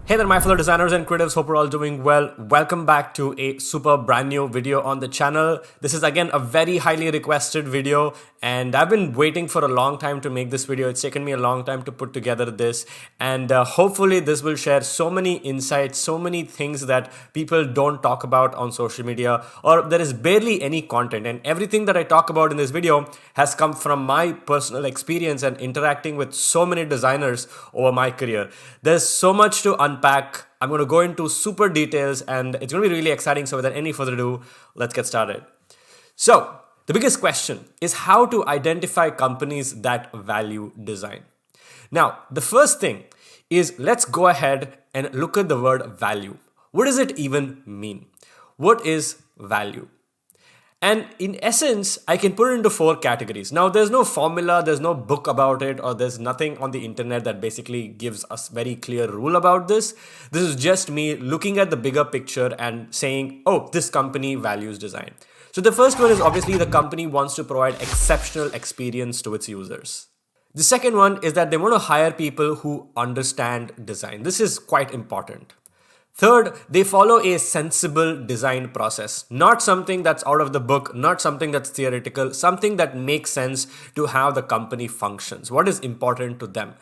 Hey there, my fellow designers and creatives. Hope we're all doing well. Welcome back to a super brand new video on the channel. This is again a very highly requested video, and I've been waiting for a long time to make this video. It's taken me a long time to put together this, and hopefully this will share so many insights, so many things that people don't talk about on social media, or there is barely any content. And everything that I talk about in this video has come from my personal experience and interacting with so many designers over my career. There's so much to unpack. I'm going to go into super details and it's going to be really exciting. So without any further ado, let's get started. So the biggest question is how to identify companies that value design. Now, the first thing is let's go ahead and look at the word value. What does it even mean? What is value? And in essence, I can put it into 4 categories. Now, there's no formula, there's no book about it, or there's nothing on the internet that basically gives us very clear rule about this. This is just me looking at the bigger picture and saying, oh, this company values design. So the first one is obviously the company wants to provide exceptional experience to its users. The second one is that they want to hire people who understand design. This is quite important. Third, they follow a sensible design process, not something that's out of the book, not something that's theoretical, something that makes sense to how the company functions, what is important to them.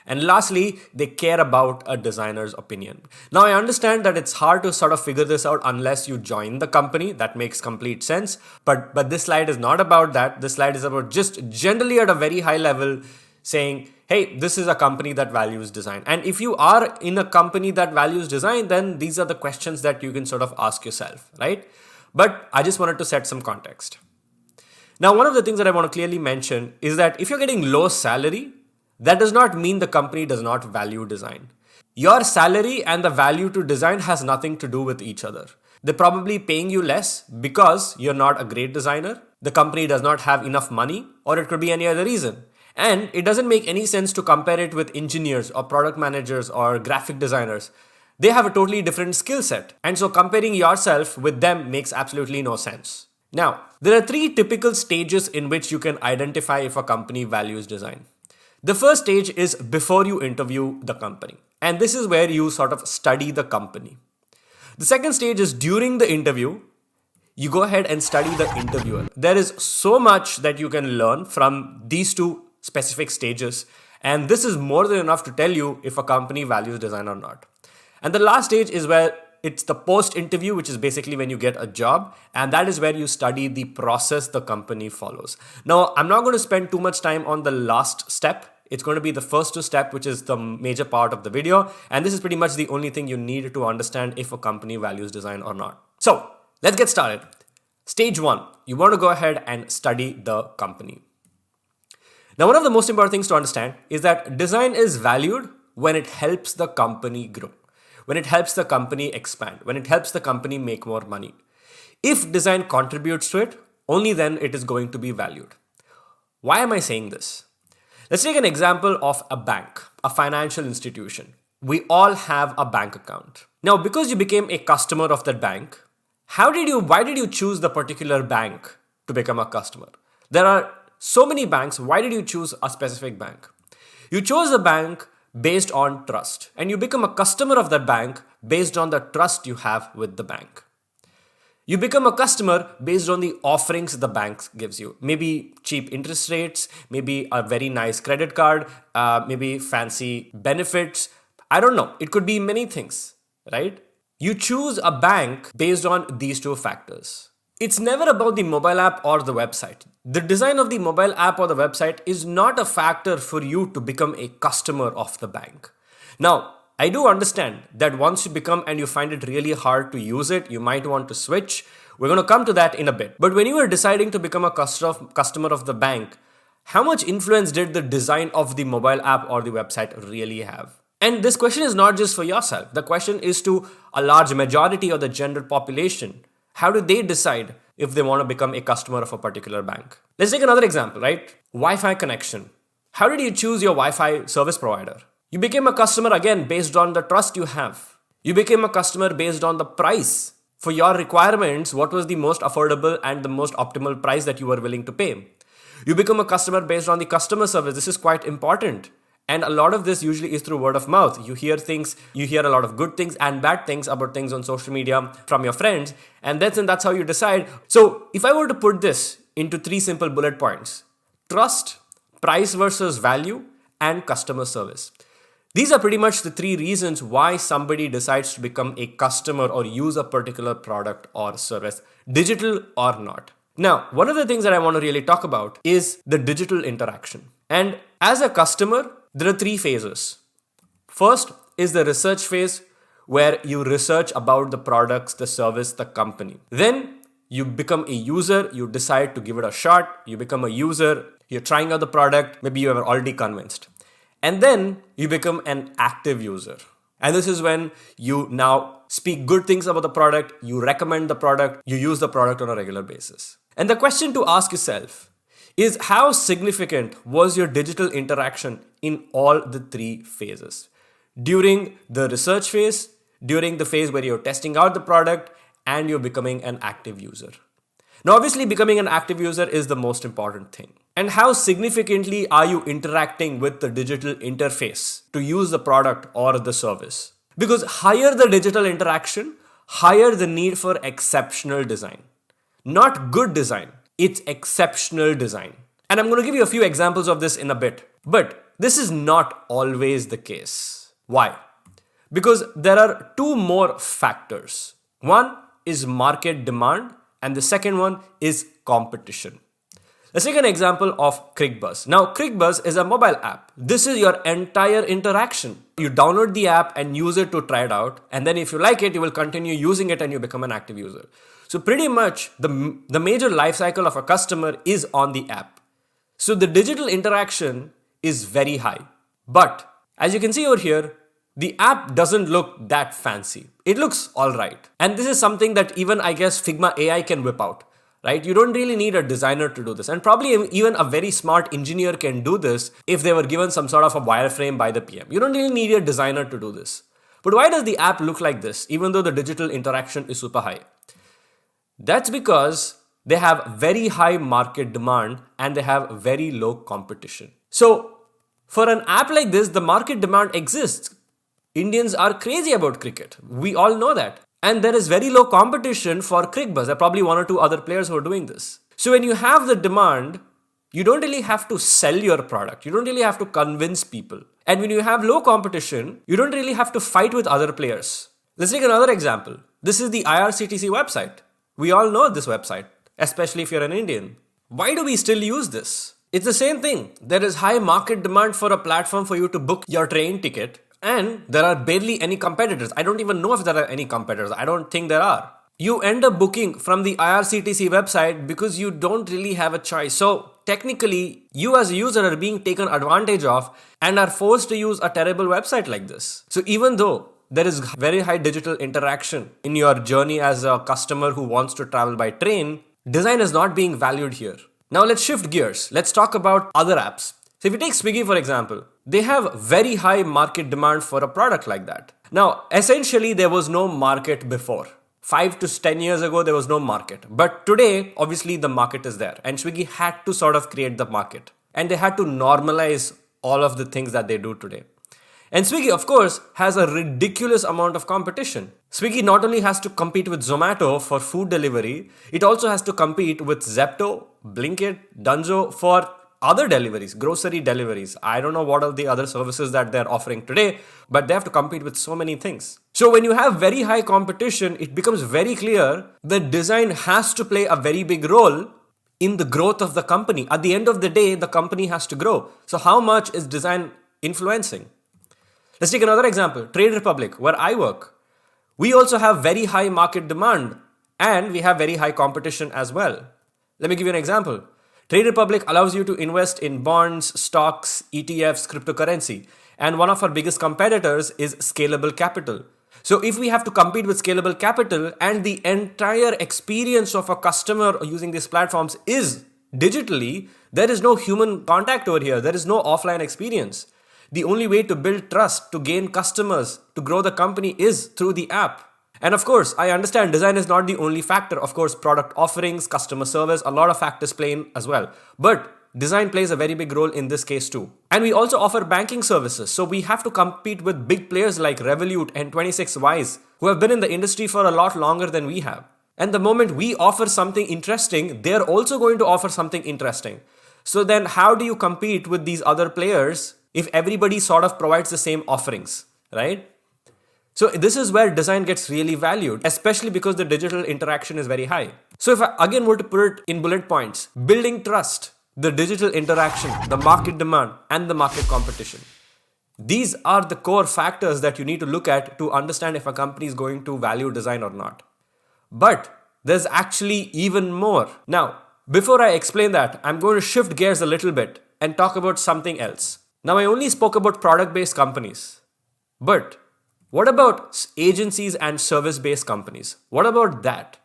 And lastly, they care about a designer's opinion. Now, I understand that it's hard to sort of figure this out unless you join the company. That makes complete sense. But this slide is not about that. This slide is about just generally at a very high level saying, hey, this is a company that values design. And if you are in a company that values design, then these are the questions that you can sort of ask yourself, right? But I just wanted to set some context. Now, one of the things that I want to clearly mention is that if you're getting low salary, that does not mean the company does not value design. Your salary and the value to design has nothing to do with each other. They're probably paying you less because you're not a great designer. The company does not have enough money, or it could be any other reason. And it doesn't make any sense to compare it with engineers or product managers or graphic designers. They have a totally different skill set. And so comparing yourself with them makes absolutely no sense. Now, there are 3 typical stages in which you can identify if a company values design. The first stage is before you interview the company. And this is where you sort of study the company. The second stage is during the interview. You go ahead and study the interviewer. There is so much that you can learn from these 2 specific stages, and this is more than enough to tell you if a company values design or not. And the last stage is where it's the post-interview, which is basically when you get a job, and that is where you study the process the company follows. Now, I'm not going to spend too much time on the last step. It's going to be the first 2 steps, which is the major part of the video, and this is pretty much the only thing you need to understand if a company values design or not. So, let's get started. Stage 1, you want to go ahead and study the company. Now, one of the most important things to understand is that design is valued when it helps the company grow, when it helps the company expand, when it helps the company make more money. If design contributes to it, only then it is going to be valued. Why am I saying this? Let's take an example of a bank, a financial institution. We all have a bank account. Now, because you became a customer of that bank, why did you choose the particular bank to become a customer? There are so many banks. Why did you choose a specific bank? You chose a bank based on trust, and you become a customer of that bank based on the trust you have with the bank. You become a customer based on the offerings the bank gives you. Maybe cheap interest rates, maybe a very nice credit card, maybe fancy benefits. I don't know. It could be many things, right? You choose a bank based on these 2 factors. It's never about the mobile app or the website. The design of the mobile app or the website is not a factor for you to become a customer of the bank. Now, I do understand that once you become and you find it really hard to use it, you might want to switch. We're going to come to that in a bit. But when you are deciding to become a customer of the bank, how much influence did the design of the mobile app or the website really have? And this question is not just for yourself. The question is to a large majority of the general population. How do they decide if they want to become a customer of a particular bank? Let's take another example, right? Wi-Fi connection. How did you choose your Wi-Fi service provider? You became a customer again based on the trust you have. You became a customer based on the price. For your requirements, what was the most affordable and the most optimal price that you were willing to pay? You become a customer based on the customer service. This is quite important. And a lot of this usually is through word of mouth. You hear things, you hear a lot of good things and bad things about things on social media from your friends, and that's how you decide. So if I were to put this into 3 simple bullet points: trust, price versus value, and customer service. These are pretty much the 3 reasons why somebody decides to become a customer or use a particular product or service, digital or not. Now, one of the things that I want to really talk about is the digital interaction. And as a customer, there are 3 phases. First is the research phase, where you research about the products, the service, the company. Then you become a user, you decide to give it a shot, you become a user, you're trying out the product, maybe you are already convinced. And then you become an active user. And this is when you now speak good things about the product, you recommend the product, you use the product on a regular basis. And the question to ask yourself is, how significant was your digital interaction in all the 3 phases? During the research phase, during the phase where you're testing out the product, and you're becoming an active user. Now, obviously, becoming an active user is the most important thing. And how significantly are you interacting with the digital interface to use the product or the service? Because higher the digital interaction, higher the need for exceptional design. Not good design, it's exceptional design. And I'm going to give you a few examples of this in a bit. But this is not always the case. Why? Because there are 2 more factors. One is market demand, and the second one is competition. Let's take an example of CricBuzz. Now, CricBuzz is a mobile app. This is your entire interaction. You download the app and use it to try it out. And then if you like it, you will continue using it and you become an active user. So pretty much the major life cycle of a customer is on the app. So the digital interaction is very high. But as you can see over here, the app doesn't look that fancy. It looks all right. And this is something that even, I guess, Figma AI can whip out, right? You don't really need a designer to do this. And probably even a very smart engineer can do this if they were given some sort of a wireframe by the PM. You don't really need a designer to do this. But why does the app look like this, even though the digital interaction is super high? That's because they have very high market demand and they have very low competition. So for an app like this, the market demand exists. Indians are crazy about cricket. We all know that. And there is very low competition for CricBuzz. There are probably 1 or 2 other players who are doing this. So when you have the demand, you don't really have to sell your product. You don't really have to convince people. And when you have low competition, you don't really have to fight with other players. Let's take another example. This is the IRCTC website. We all know this website, especially if you're an Indian. Why do we still use this? It's the same thing. There is high market demand for a platform for you to book your train ticket. And there are barely any competitors. I don't even know if there are any competitors. I don't think there are. You end up booking from the IRCTC website because you don't really have a choice. So technically, you as a user are being taken advantage of and are forced to use a terrible website like this. So even though there is very high digital interaction in your journey as a customer who wants to travel by train, design is not being valued here. Now let's shift gears. Let's talk about other apps. So if you take Swiggy, for example, they have very high market demand for a product like that. Now, essentially, there was no market before. 5 to 10 years ago, there was no market. But today, obviously, the market is there. And Swiggy had to sort of create the market. And they had to normalize all of the things that they do today. And Swiggy, of course, has a ridiculous amount of competition. Swiggy not only has to compete with Zomato for food delivery, it also has to compete with Zepto, Blinkit, Dunzo for other deliveries, grocery deliveries. I don't know what are the other services that they're offering today, but they have to compete with so many things. So when you have very high competition, it becomes very clear that design has to play a very big role in the growth of the company. At the end of the day, the company has to grow. So how much is design influencing? Let's take another example, Trade Republic, where I work. We also have very high market demand and we have very high competition as well. Let me give you an example. Trade Republic allows you to invest in bonds, stocks, ETFs, cryptocurrency. And one of our biggest competitors is Scalable Capital. So if we have to compete with Scalable Capital and the entire experience of a customer using these platforms is digitally, there is no human contact over here. There is no offline experience. The only way to build trust, to gain customers, to grow the company is through the app. And of course, I understand design is not the only factor. Of course, product offerings, customer service, a lot of factors play in as well. But design plays a very big role in this case too. And we also offer banking services, so we have to compete with big players like Revolut and 26Wise, who have been in the industry for a lot longer than we have. And the moment we offer something interesting, they're also going to offer something interesting. So then how do you compete with these other players if everybody sort of provides the same offerings, right? So this is where design gets really valued, especially because the digital interaction is very high. So if I again were to put it in bullet points, building trust, the digital interaction, the market demand, and the market competition. These are the core factors that you need to look at to understand if a company is going to value design or not. But there's actually even more. Now, before I explain that, I'm going to shift gears a little bit and talk about something else. Now, I only spoke about product-based companies, but what about agencies and service-based companies? What about that?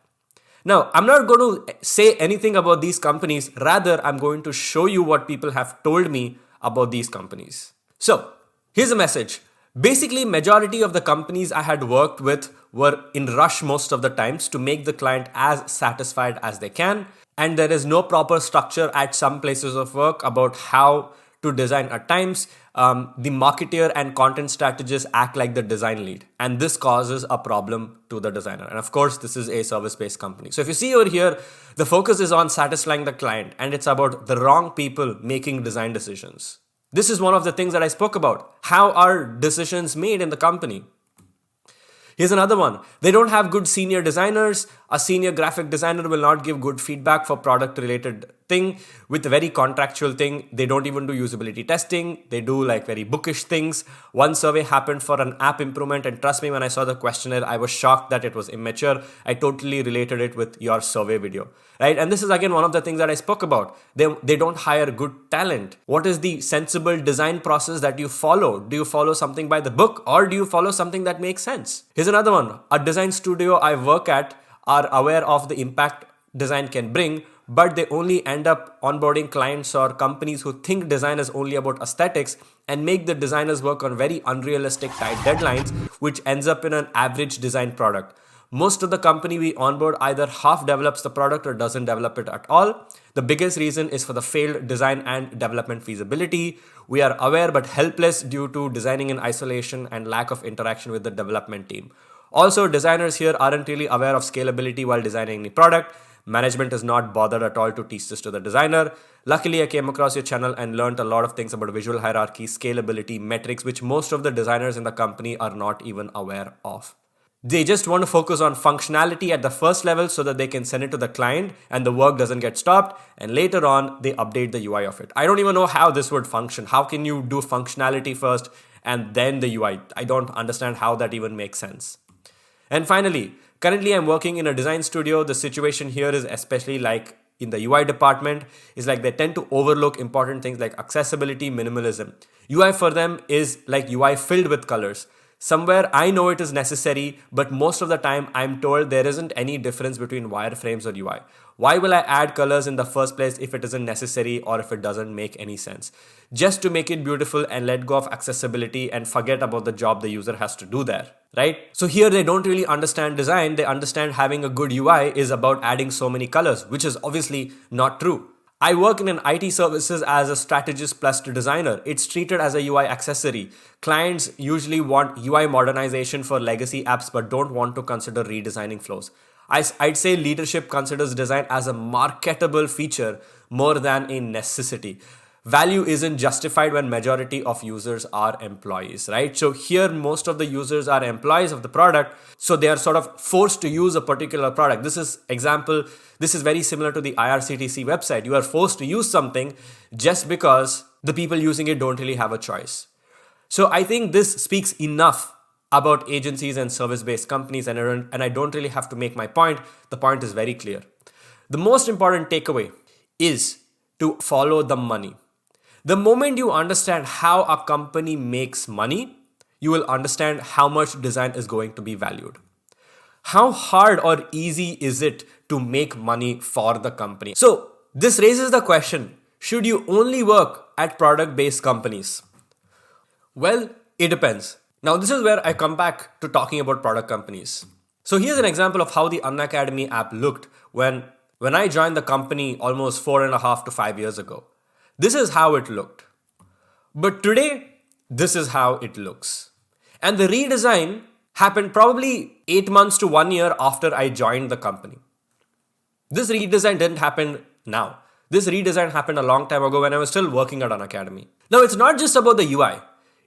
Now, I'm not going to say anything about these companies. Rather, I'm going to show you what people have told me about these companies. So, here's a message. Basically, majority of the companies I had worked with were in rush most of the times to make the client as satisfied as they can. And there is no proper structure at some places of work about how to design at times. The marketer and content strategist act like the design lead, and this causes a problem to the designer. And of course, this is a service-based company. So if you see over here, the focus is on satisfying the client, and it's about the wrong people making design decisions. This is one of the things that I spoke about. How are decisions made in the company? Here's another one. They don't have good senior designers. A senior graphic designer will not give good feedback for product related thing with a very contractual thing. They don't even do usability testing. They do like very bookish things. One survey happened for an app improvement, and trust me, when I saw the questionnaire, I was shocked that it was immature. I totally related it with your survey video, right? And this is again one of the things that I spoke about. They don't hire good talent. What is the sensible design process that you follow? Do you follow something by the book, or do you follow something that makes sense? Here's another one. A design studio I work at are aware of the impact design can bring, but they only end up onboarding clients or companies who think design is only about aesthetics and make the designers work on very unrealistic tight deadlines, which ends up in an average design product. Most of the company we onboard either half develops the product or doesn't develop it at all. The biggest reason is for the failed design and development feasibility. We are aware but helpless due to designing in isolation and lack of interaction with the development team. Also, designers here aren't really aware of scalability while designing any product. Management is not bothered at all to teach this to the designer. Luckily, I came across your channel and learned a lot of things about visual hierarchy, scalability, metrics, which most of the designers in the company are not even aware of. They just want to focus on functionality at the first level so that they can send it to the client and the work doesn't get stopped, and later on they update the UI of it. I don't even know how this would function. How can you do functionality first and then the UI? I don't understand how that even makes sense. And finally, currently I'm working in a design studio. The situation here is especially like in the UI department is like they tend to overlook important things like accessibility, minimalism. UI for them is like UI filled with colors. Somewhere I know it is necessary, but most of the time I'm told there isn't any difference between wireframes or UI. Why will I add colors in the first place if it isn't necessary or if it doesn't make any sense? Just to make it beautiful and let go of accessibility and forget about the job the user has to do there, right? So here they don't really understand design. They understand having a good UI is about adding so many colors, which is obviously not true. I work in an IT services as a strategist plus designer. It's treated as a UI accessory. Clients usually want UI modernization for legacy apps but don't want to consider redesigning flows. I'd say leadership considers design as a marketable feature more than a necessity. Value isn't justified when majority of users are employees, right? So here most of the users are employees of the product, so they are sort of forced to use a particular product. This is very similar to the IRCTC website. You are forced to use something just because the people using it don't really have a choice. So I think this speaks enough about agencies and service-based companies, and I don't really have to make my point. The point is very clear. The most important takeaway is to follow the money. The moment you understand how a company makes money, you will understand how much design is going to be valued. How hard or easy is it to make money for the company? So this raises the question, should you only work at product-based companies? Well, it depends. Now this is where I come back to talking about product companies. So here's an example of how the Unacademy app looked when I joined the company almost 4.5 to 5 years ago. This is how it looked. But today, this is how it looks. And the redesign happened probably 8 months to 1 year after I joined the company. This redesign didn't happen now. This redesign happened a long time ago when I was still working at an academy. Now, it's not just about the UI.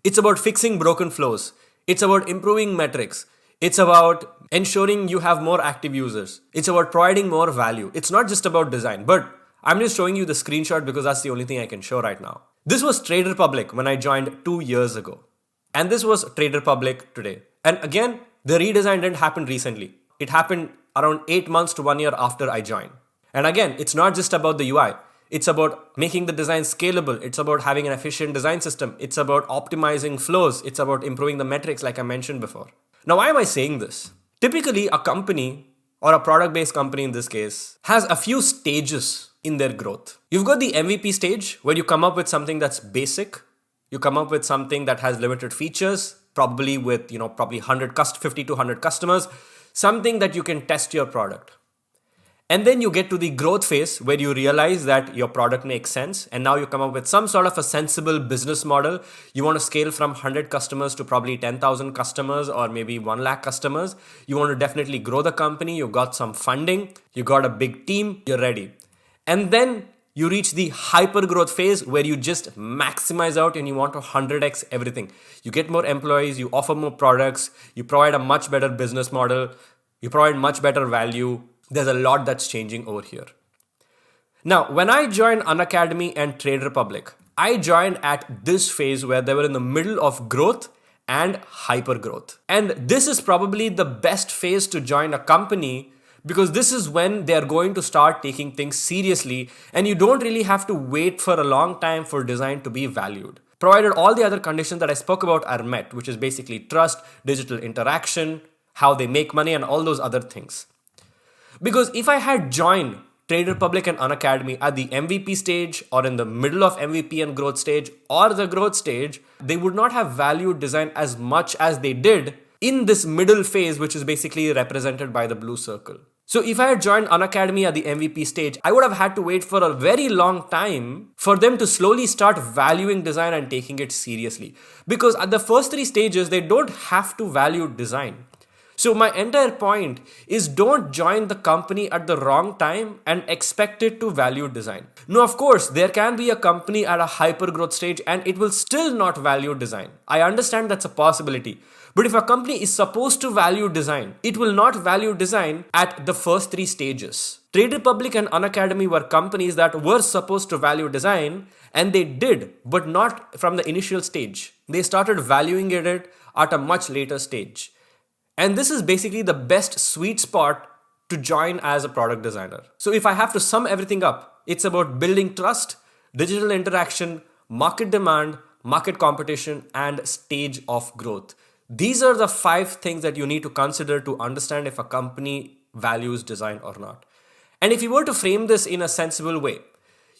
It's about fixing broken flows. It's about improving metrics. It's about ensuring you have more active users. It's about providing more value. It's not just about design, but I'm just showing you the screenshot because that's the only thing I can show right now. This was Trade Republic when I joined 2 years ago. And this was Trade Republic today. And again, the redesign didn't happen recently. It happened around 8 months to 1 year after I joined. And again, it's not just about the UI. It's about making the design scalable. It's about having an efficient design system. It's about optimizing flows. It's about improving the metrics like I mentioned before. Now, why am I saying this? Typically, a company or a product-based company in this case has a few stages in their growth. You've got the MVP stage where you come up with something that's basic. You come up with something that has limited features, probably with, probably 50 to 100 customers, something that you can test your product. And then you get to the growth phase where you realize that your product makes sense. And now you come up with some sort of a sensible business model. You want to scale from 100 customers to probably 10,000 customers or maybe 1 lakh customers. You want to definitely grow the company. You got some funding. You got a big team. You're ready. And then you reach the hyper growth phase where you just maximize out and you want to 100x everything. You get more employees. You offer more products. You provide a much better business model. You provide much better value. There's a lot that's changing over here. Now, when I joined Unacademy and Trade Republic, I joined at this phase where they were in the middle of growth and hyper growth. And this is probably the best phase to join a company because this is when they're going to start taking things seriously and you don't really have to wait for a long time for design to be valued. Provided all the other conditions that I spoke about are met, which is basically trust, digital interaction, how they make money and all those other things. Because if I had joined Trade Republic and Unacademy at the MVP stage or in the middle of MVP and growth stage or the growth stage, they would not have valued design as much as they did in this middle phase, which is basically represented by the blue circle. So if I had joined Unacademy at the MVP stage, I would have had to wait for a very long time for them to slowly start valuing design and taking it seriously. Because at the first 3 stages, they don't have to value design. So my entire point is don't join the company at the wrong time and expect it to value design. No, of course, there can be a company at a hyper growth stage and it will still not value design. I understand that's a possibility. But if a company is supposed to value design, it will not value design at the first 3 stages. Trade Republic and Unacademy were companies that were supposed to value design and they did, but not from the initial stage. They started valuing it at a much later stage. And this is basically the best sweet spot to join as a product designer. So if I have to sum everything up, it's about building trust, digital interaction, market demand, market competition, and stage of growth. These are the 5 things that you need to consider to understand if a company values design or not. And if you were to frame this in a sensible way,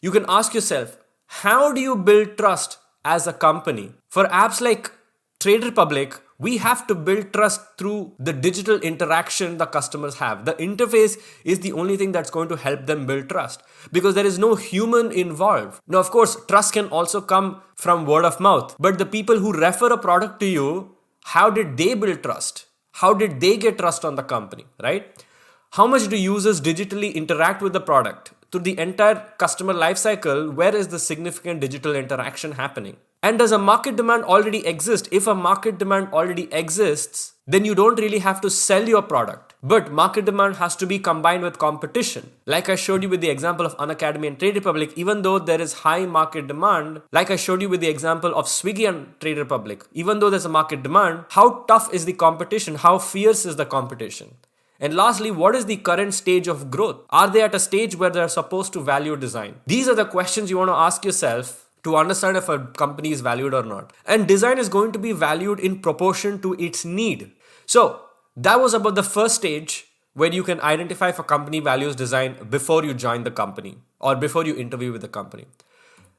you can ask yourself, how do you build trust as a company? For apps like Trade Republic, we have to build trust through the digital interaction the customers have. The interface is the only thing that's going to help them build trust because there is no human involved. Now, of course, trust can also come from word of mouth, but the people who refer a product to you, how did they build trust? How did they get trust on the company, right? How much do users digitally interact with the product? Through the entire customer lifecycle, where is the significant digital interaction happening? And does a market demand already exist? If a market demand already exists, then you don't really have to sell your product. But market demand has to be combined with competition. Like I showed you with the example of Unacademy and Trade Republic, even though there is high market demand, like I showed you with the example of Swiggy and Trade Republic, even though there's a market demand, how tough is the competition? How fierce is the competition? And lastly, what is the current stage of growth? Are they at a stage where they're supposed to value design? These are the questions you want to ask yourself to understand if a company is valued or not. And design is going to be valued in proportion to its need. So that was about the first stage where you can identify if a company values design before you join the company or before you interview with the company.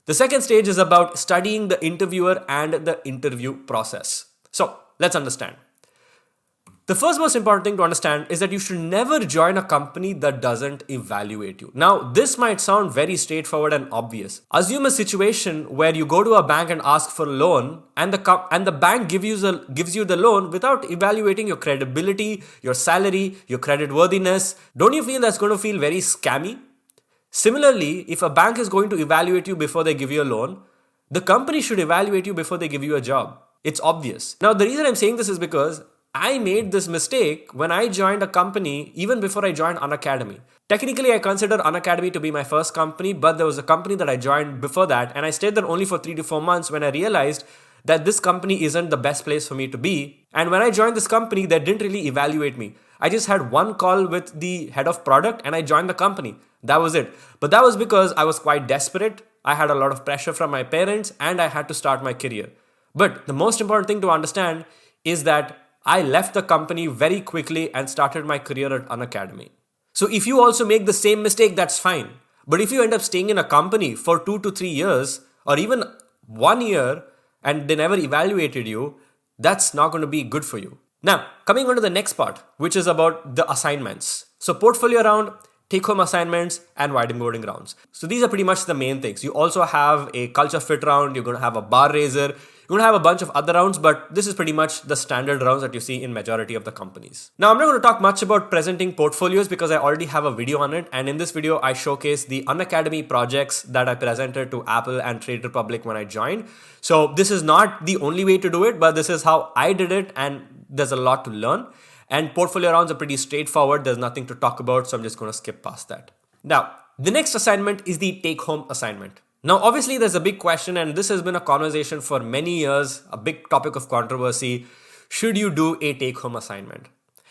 The second stage is about studying the interviewer and the interview process. So let's understand. The first most important thing to understand is that you should never join a company that doesn't evaluate you. Now, this might sound very straightforward and obvious. Assume a situation where you go to a bank and ask for a loan, and the bank gives you the loan without evaluating your credibility, your salary, your credit worthiness. Don't you feel that's going to feel very scammy? Similarly, if a bank is going to evaluate you before they give you a loan, the company should evaluate you before they give you a job. It's obvious. Now, the reason I'm saying this is because I made this mistake when I joined a company even before I joined Unacademy. Technically, I consider Unacademy to be my first company, but there was a company that I joined before that, and I stayed there only for 3 to 4 months when I realized that this company isn't the best place for me to be. And when I joined this company, they didn't really evaluate me. I just had one call with the head of product and I joined the company. That was it. But that was because I was quite desperate. I had a lot of pressure from my parents and I had to start my career. But the most important thing to understand is that I left the company very quickly and started my career at Unacademy. So if you also make the same mistake, that's fine. But if you end up staying in a company for 2 to 3 years or even 1 year and they never evaluated you, that's not going to be good for you. Now, coming on to the next part, which is about the assignments. So portfolio round, take-home assignments, and whiteboarding rounds. So these are pretty much the main things. You also have a culture fit round, you're going to have a bar raiser, you're going to have a bunch of other rounds, but this is pretty much the standard rounds that you see in majority of the companies. Now, I'm not going to talk much about presenting portfolios because I already have a video on it. And in this video, I showcase the Unacademy projects that I presented to Apple and Trade Republic when I joined. So this is not the only way to do it, but this is how I did it. And there's a lot to learn. And portfolio rounds are pretty straightforward. There's nothing to talk about. So I'm just going to skip past that. Now, the next assignment is the take-home assignment. Now, obviously, there's a big question, and this has been a conversation for many years, a big topic of controversy. Should you do a take-home assignment?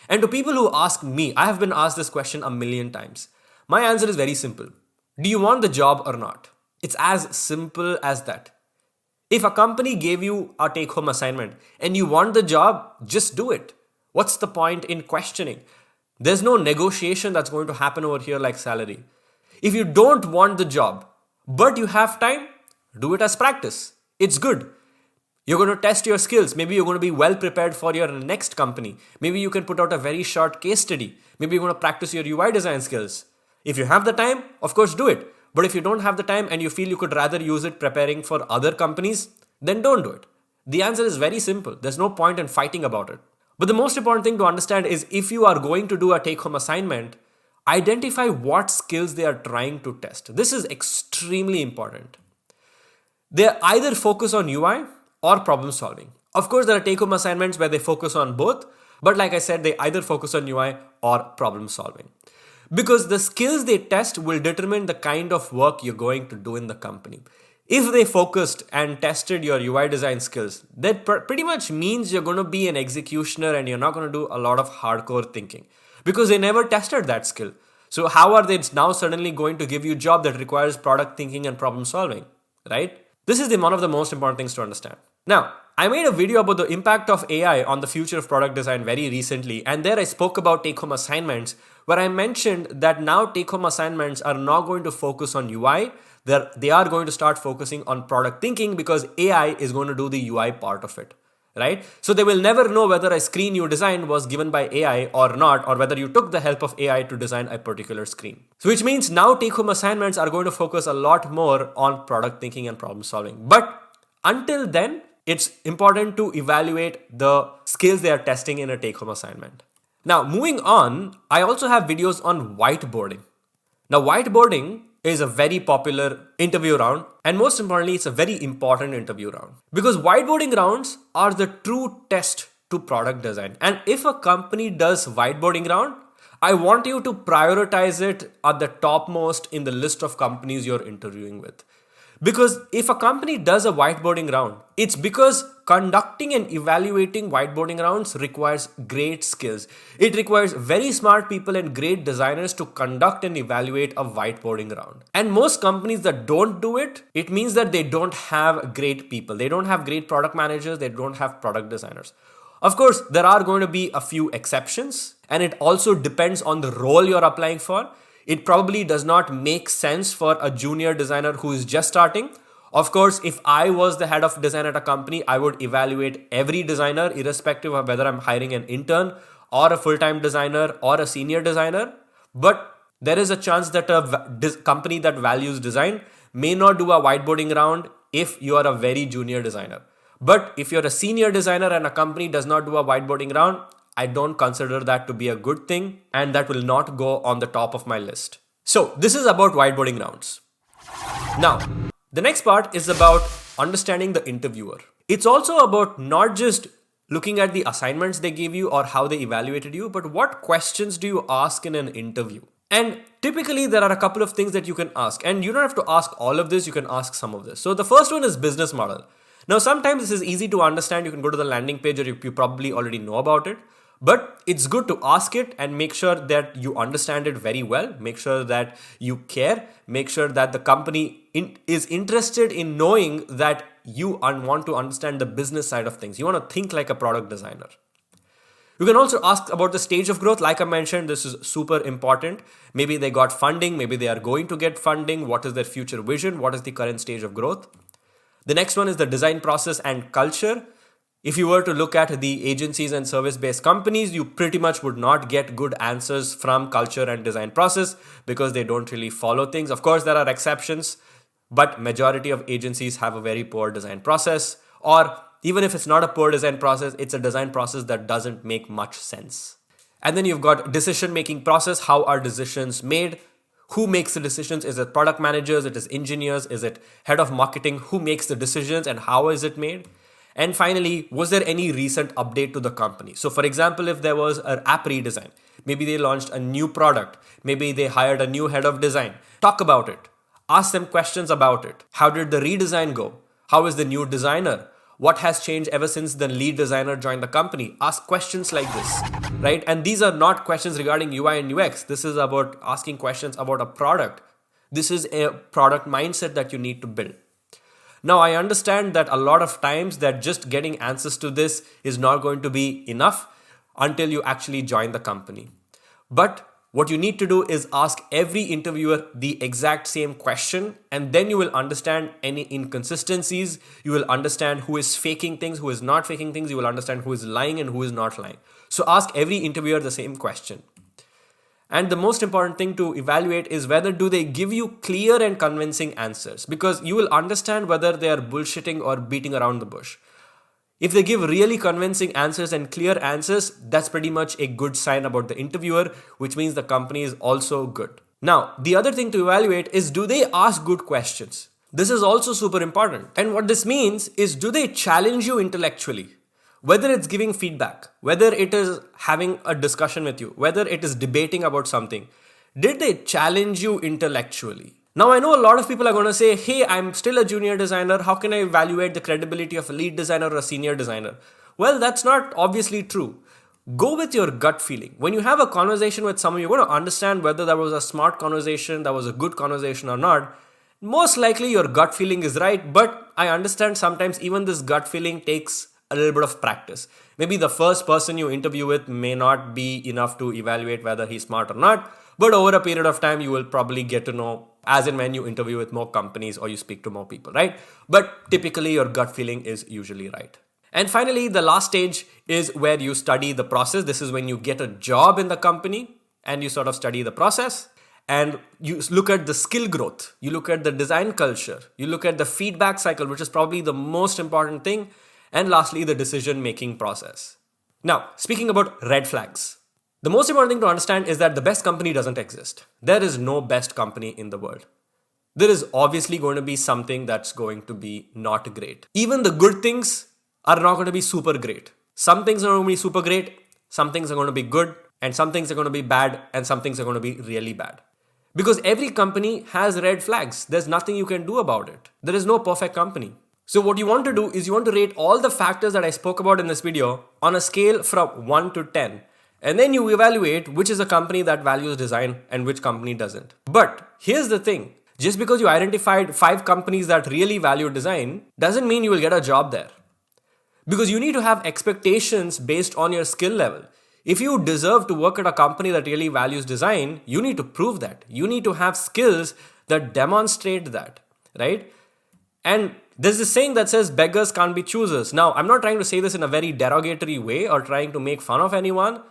And to people who ask me, I have been asked this question a million times. My answer is very simple. Do you want the job or not? It's as simple as that. If a company gave you a take-home assignment and you want the job, just do it. What's the point in questioning? There's no negotiation that's going to happen over here like salary. If you don't want the job, but you have time, do it as practice. It's good. You're going to test your skills. Maybe you're going to be well prepared for your next company. Maybe you can put out a very short case study. Maybe you're going to practice your UI design skills. If you have the time, of course, do it. But if you don't have the time and you feel you could rather use it preparing for other companies, then don't do it. The answer is very simple. There's no point in fighting about it. But the most important thing to understand is if you are going to do a take-home assignment, identify what skills they are trying to test. This is extremely important. They either focus on UI or problem solving. Of course, there are take-home assignments where they focus on both, but like I said, they either focus on UI or problem solving. Because the skills they test will determine the kind of work you're going to do in the company. If they focused and tested your UI design skills, that pretty much means you're going to be an executioner and you're not going to do a lot of hardcore thinking. Because they never tested that skill. So how are they now suddenly going to give you a job that requires product thinking and problem solving, right? This is one of the most important things to understand. Now, I made a video about the impact of AI on the future of product design very recently, and there I spoke about take-home assignments, where I mentioned that now take-home assignments are not going to focus on UI, they are going to start focusing on product thinking because AI is going to do the UI part of it. Right? So they will never know whether a screen you designed was given by AI or not, or whether you took the help of AI to design a particular screen. So which means now take-home assignments are going to focus a lot more on product thinking and problem solving. But until then, it's important to evaluate the skills they are testing in a take-home assignment. Now, moving on, I also have videos on whiteboarding. Now, whiteboarding is a very popular interview round, and most importantly, it's a very important interview round because whiteboarding rounds are the true test to product design. And if a company does whiteboarding round, I want you to prioritize it at the topmost in the list of companies you're interviewing with. Because if a company does a whiteboarding round, it's because conducting and evaluating whiteboarding rounds requires great skills. It requires very smart people and great designers to conduct and evaluate a whiteboarding round. And most companies that don't do it, it means that they don't have great people. They don't have great product managers. They don't have product designers. Of course, there are going to be a few exceptions, and it also depends on the role you're applying for. It probably does not make sense for a junior designer who is just starting. Of course, if I was the head of design at a company, I would evaluate every designer irrespective of whether I'm hiring an intern or a full-time designer or a senior designer, but there is a chance that a company that values design may not do a whiteboarding round if you are a very junior designer. But if you're a senior designer and a company does not do a whiteboarding round, I don't consider that to be a good thing, and that will not go on the top of my list. So this is about whiteboarding rounds. Now, the next part is about understanding the interviewer. It's also about not just looking at the assignments they gave you or how they evaluated you, but what questions do you ask in an interview? And typically there are a couple of things that you can ask, and you don't have to ask all of this, you can ask some of this. So the first one is business model. Now sometimes this is easy to understand, you can go to the landing page or you probably already know about it. But it's good to ask it and make sure that you understand it very well. Make sure that you care. Make sure that the company is interested in knowing that you want to understand the business side of things. You want to think like a product designer. You can also ask about the stage of growth. Like I mentioned, this is super important. Maybe they got funding. Maybe they are going to get funding. What is their future vision? What is the current stage of growth? The next one is the design process and culture. If you were to look at the agencies and service-based companies, you pretty much would not get good answers from culture and design process because they don't really follow things. Of course, there are exceptions, but majority of agencies have a very poor design process, or even if it's not a poor design process, it's a design process that doesn't make much sense. And then you've got decision-making process. How are decisions made? Who makes the decisions? Is it product managers? Is it engineers? Is it head of marketing? Who makes the decisions and how is it made? And finally, was there any recent update to the company? So for example, if there was an app redesign, maybe they launched a new product, maybe they hired a new head of design, talk about it. Ask them questions about it. How did the redesign go? How is the new designer? What has changed ever since the lead designer joined the company? Ask questions like this, right? And these are not questions regarding UI and UX. This is about asking questions about a product. This is a product mindset that you need to build. Now, I understand that a lot of times that just getting answers to this is not going to be enough until you actually join the company. But what you need to do is ask every interviewer the exact same question, and then you will understand any inconsistencies. You will understand who is faking things, who is not faking things. You will understand who is lying and who is not lying. So ask every interviewer the same question. And the most important thing to evaluate is whether do they give you clear and convincing answers, because you will understand whether they are bullshitting or beating around the bush. If they give really convincing answers and clear answers, that's pretty much a good sign about the interviewer, which means the company is also good. Now, the other thing to evaluate is, do they ask good questions? This is also super important. And what this means is, do they challenge you intellectually? Whether it's giving feedback, whether it is having a discussion with you, whether it is debating about something, did they challenge you intellectually? Now, I know a lot of people are going to say, hey, I'm still a junior designer. How can I evaluate the credibility of a lead designer or a senior designer? Well, that's not obviously true. Go with your gut feeling. When you have a conversation with someone, you're going to understand whether that was a smart conversation, that was a good conversation or not. Most likely your gut feeling is right, but I understand sometimes even this gut feeling takes a little bit of practice. Maybe the first person you interview with may not be enough to evaluate whether he's smart or not, but over a period of time, you will probably get to know as and when you interview with more companies or you speak to more people, right? But typically your gut feeling is usually right. And finally, the last stage is where you study the process. This is when you get a job in the company and you sort of study the process. And you look at the skill growth, you look at the design culture, you look at the feedback cycle, which is probably the most important thing. And lastly, the decision-making process. Now, speaking about red flags, the most important thing to understand is that the best company doesn't exist. There is no best company in the world. There is obviously going to be something that's going to be not great. Even the good things are not going to be super great. Some things are going to be super great, some things are going to be good, and some things are going to be bad, and some things are going to be really bad. Because every company has red flags. There's nothing you can do about it. There is no perfect company. So what you want to do is you want to rate all the factors that I spoke about in this video on a scale from 1 to 10. And then you evaluate which is a company that values design and which company doesn't. But here's the thing. Just because you identified 5 companies that really value design doesn't mean you will get a job there. Because you need to have expectations based on your skill level. If you deserve to work at a company that really values design, you need to prove that. You need to have skills that demonstrate that, right? And there's this saying that says beggars can't be choosers. Now, I'm not trying to say this in a very derogatory way or trying to make fun of anyone,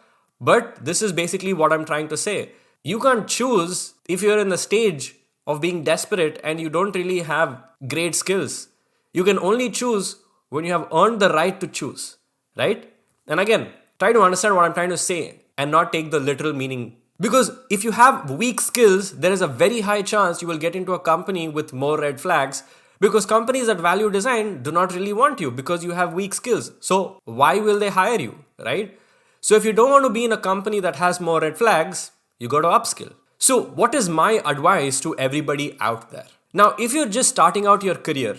But this is basically what I'm trying to say. You can't choose if you're in the stage of being desperate and you don't really have great skills. You can only choose when you have earned the right to choose, right? And again, try to understand what I'm trying to say and not take the literal meaning. Because if you have weak skills, there is a very high chance you will get into a company with more red flags, because companies that value design do not really want you because you have weak skills. So why will they hire you, right? So if you don't want to be in a company that has more red flags, you got to upskill. So what is my advice to everybody out there? Now, if you're just starting out your career,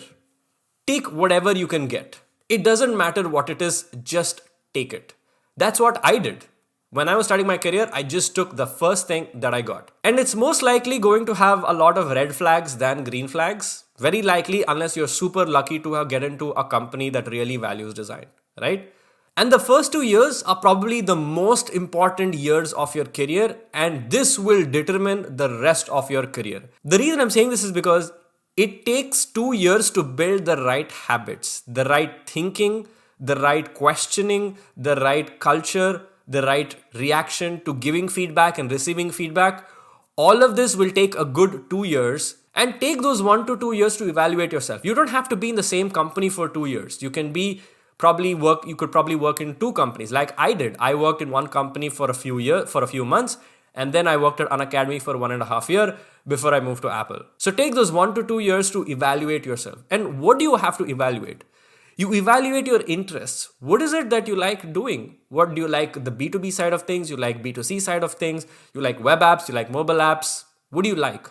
take whatever you can get. It doesn't matter what it is, just take it. That's what I did. When I was starting my career, I just took the first thing that I got. And it's most likely going to have a lot of red flags than green flags. Very likely, unless you're super lucky to get into a company that really values design, right? And the first 2 years are probably the most important years of your career, and this will determine the rest of your career. The reason I'm saying this is because it takes 2 years to build the right habits, the right thinking, the right questioning, the right culture, the right reaction to giving feedback and receiving feedback. All of this will take a good 2 years, and take those 1 to 2 years to evaluate yourself. You don't have to be in the same company for 2 years. You could probably work in 2 companies like I did. I worked in one company for a few months, and then I worked at Unacademy for 1.5 years before I moved to Apple. So take those 1 to 2 years to evaluate yourself. And what do you have to evaluate? You evaluate your interests. What is it that you like doing? What do you like? The B2B side of things, you like B2C side of things, you like web apps, you like mobile apps. What do you like?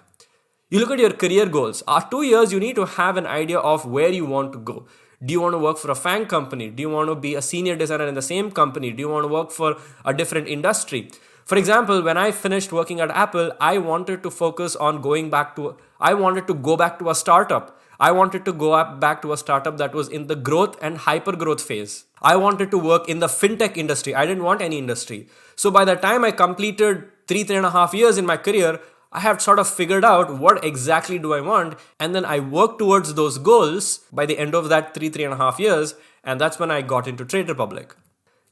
You look at your career goals. After 2 years, you need to have an idea of where you want to go. Do you want to work for a FANG company? Do you want to be a senior designer in the same company? Do you want to work for a different industry? For example, when I finished working at Apple, I wanted to go back to a startup. I wanted to go back to a startup that was in the growth and hyper growth phase. I wanted to work in the fintech industry. I didn't want any industry. So by the time I completed 3.5 years in my career, I have sort of figured out what exactly do I want, and then I worked towards those goals by the end of that 3.5 years, and that's when I got into Trade Republic.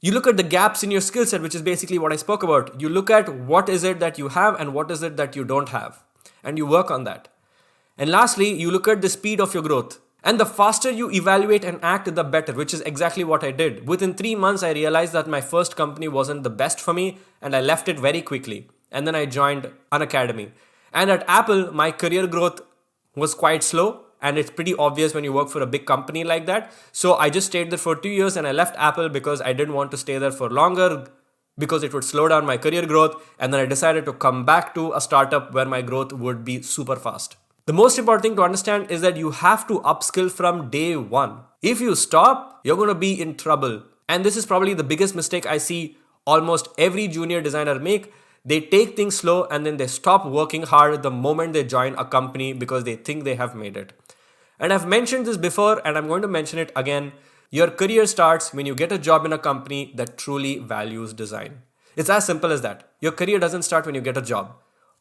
You look at the gaps in your skill set, which is basically what I spoke about. You look at what is it that you have and what is it that you don't have, and you work on that. And lastly, you look at the speed of your growth. And the faster you evaluate and act, the better, which is exactly what I did. Within 3 months, I realized that my first company wasn't the best for me, and I left it very quickly. And then I joined Unacademy. And at Apple, my career growth was quite slow, and it's pretty obvious when you work for a big company like that. So I just stayed there for 2 years, and I left Apple because I didn't want to stay there for longer, because it would slow down my career growth. And then I decided to come back to a startup where my growth would be super fast. The most important thing to understand is that you have to upskill from day one. If you stop, you're going to be in trouble. And this is probably the biggest mistake I see almost every junior designer make. They take things slow and then they stop working hard the moment they join a company because they think they have made it. And I've mentioned this before, and I'm going to mention it again. Your career starts when you get a job in a company that truly values design. It's as simple as that. Your career doesn't start when you get a job.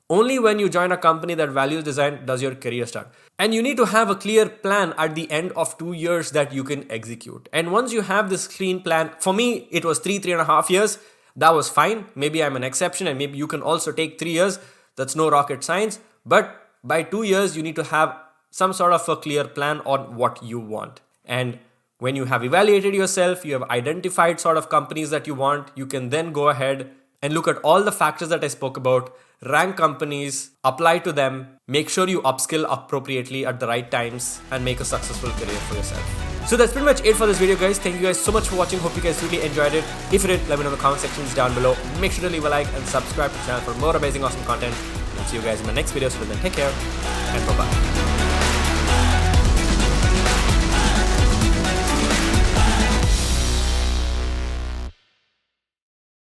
Only when you join a company that values design does your career start. And you need to have a clear plan at the end of 2 years that you can execute. And once you have this clean plan, for me, it was 3.5 years. That was fine. Maybe I'm an exception, and maybe you can also take 3 years. That's no rocket science. But by 2 years, you need to have some sort of a clear plan on what you want. And when you have evaluated yourself, you have identified sort of companies that you want, you can then go ahead and look at all the factors that I spoke about, rank companies, apply to them, make sure you upskill appropriately at the right times, and make a successful career for yourself. So that's pretty much it for this video, guys. Thank you guys so much for watching. Hope you guys really enjoyed it. If you did, let me know in the comment sections down below. Make sure to leave a like and subscribe to the channel for more amazing, awesome content. And I'll see you guys in my next video. So then take care and bye-bye.